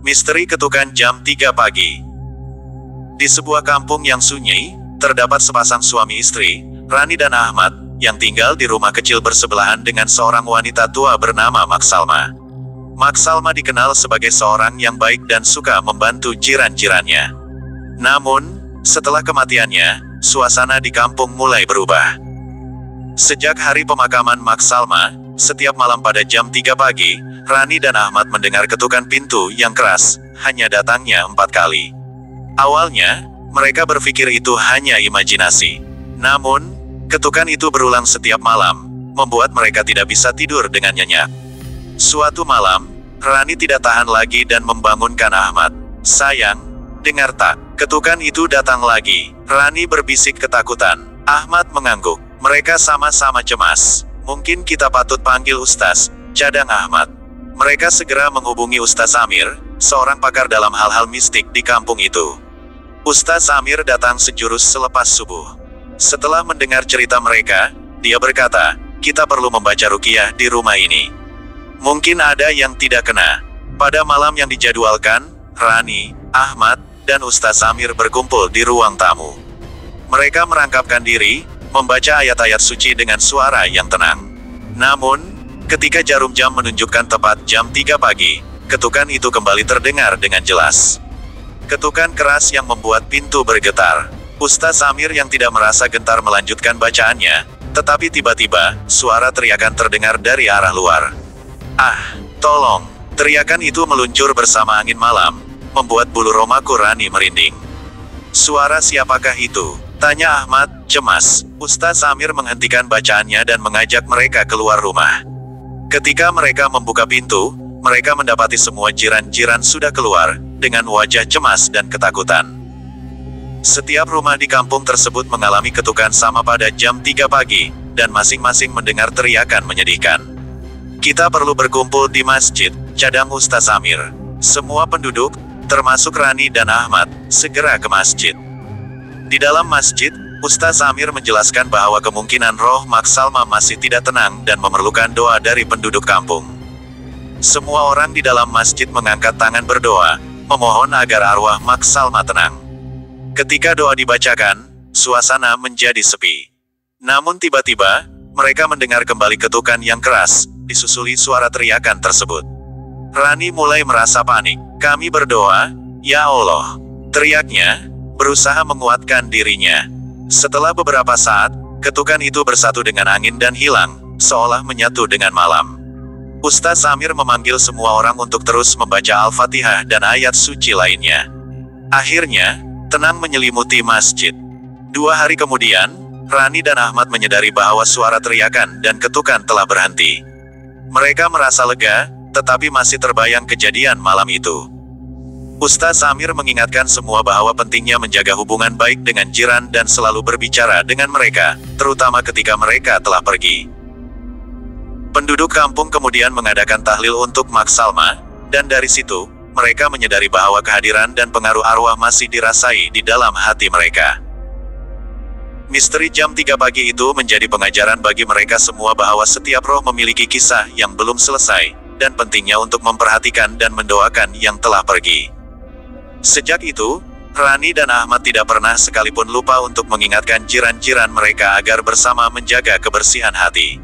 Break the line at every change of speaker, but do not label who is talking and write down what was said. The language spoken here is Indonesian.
Misteri ketukan jam 3 pagi. Di sebuah kampung yang sunyi, terdapat sepasang suami istri, Rani dan Ahmad, yang tinggal di rumah kecil bersebelahan dengan seorang wanita tua bernama Maksalma. Maksalma dikenal sebagai seorang yang baik dan suka membantu jiran-jirannya. Namun, setelah kematiannya, suasana di kampung mulai berubah. Sejak hari pemakaman Maksalma, setiap malam pada jam 3 pagi, Rani dan Ahmad mendengar ketukan pintu yang keras, hanya datangnya 4 kali. Awalnya, mereka berpikir itu hanya imajinasi. Namun, ketukan itu berulang setiap malam, membuat mereka tidak bisa tidur dengan nyenyak. Suatu malam, Rani tidak tahan lagi dan membangunkan Ahmad. "Sayang, dengar tak? Ketukan itu datang lagi." Rani berbisik ketakutan. Ahmad mengangguk. Mereka sama-sama cemas. "Mungkin kita patut panggil Ustaz," cadang Ahmad. Mereka segera menghubungi Ustaz Amir, seorang pakar dalam hal-hal mistik di kampung itu. Ustaz Amir datang sejurus selepas subuh. Setelah mendengar cerita mereka, dia berkata, "Kita perlu membaca ruqyah di rumah ini. Mungkin ada yang tidak kena." Pada malam yang dijadwalkan, Rani, Ahmad, dan Ustaz Amir berkumpul di ruang tamu. Mereka merangkapkan diri, membaca ayat-ayat suci dengan suara yang tenang. Namun, ketika jarum jam menunjukkan tepat jam 3 pagi, ketukan itu kembali terdengar dengan jelas. Ketukan keras yang membuat pintu bergetar. Ustaz Amir yang tidak merasa gentar melanjutkan bacaannya, tetapi tiba-tiba, suara teriakan terdengar dari arah luar. "Ah, tolong!" Teriakan itu meluncur bersama angin malam, membuat bulu romaku Rani merinding. "Suara siapakah itu?" tanya Ahmad, cemas. Ustaz Amir menghentikan bacaannya dan mengajak mereka keluar rumah. Ketika mereka membuka pintu, mereka mendapati semua jiran-jiran sudah keluar, dengan wajah cemas dan ketakutan. Setiap rumah di kampung tersebut mengalami ketukan sama pada jam 3 pagi, dan masing-masing mendengar teriakan menyedihkan. "Kita perlu berkumpul di masjid," cadang Ustaz Amir. Semua penduduk, termasuk Rani dan Ahmad, segera ke masjid. Di dalam masjid, Ustaz Amir menjelaskan bahwa kemungkinan roh Maksalma masih tidak tenang dan memerlukan doa dari penduduk kampung. Semua orang di dalam masjid mengangkat tangan berdoa, memohon agar arwah Maksalma tenang. Ketika doa dibacakan, suasana menjadi sepi. Namun tiba-tiba, mereka mendengar kembali ketukan yang keras, disusuli suara teriakan tersebut. Rani mulai merasa panik. "Kami berdoa, ya Allah," teriaknya, berusaha menguatkan dirinya. Setelah beberapa saat, ketukan itu bersatu dengan angin dan hilang, seolah menyatu dengan malam. Ustaz Amir memanggil semua orang untuk terus membaca Al-Fatihah dan ayat suci lainnya. Akhirnya, tenang menyelimuti masjid. 2 hari kemudian, Rani dan Ahmad menyadari bahwa suara teriakan dan ketukan telah berhenti. Mereka merasa lega, tetapi masih terbayang kejadian malam itu. Ustaz Amir mengingatkan semua bahwa pentingnya menjaga hubungan baik dengan jiran dan selalu berbicara dengan mereka, terutama ketika mereka telah pergi. Penduduk kampung kemudian mengadakan tahlil untuk Maksalma, dan dari situ, mereka menyadari bahwa kehadiran dan pengaruh arwah masih dirasai di dalam hati mereka. Misteri jam 3 pagi itu menjadi pengajaran bagi mereka semua bahwa setiap roh memiliki kisah yang belum selesai, dan pentingnya untuk memperhatikan dan mendoakan yang telah pergi. Sejak itu, Rani dan Ahmad tidak pernah sekalipun lupa untuk mengingatkan jiran-jiran mereka agar bersama menjaga kebersihan hati.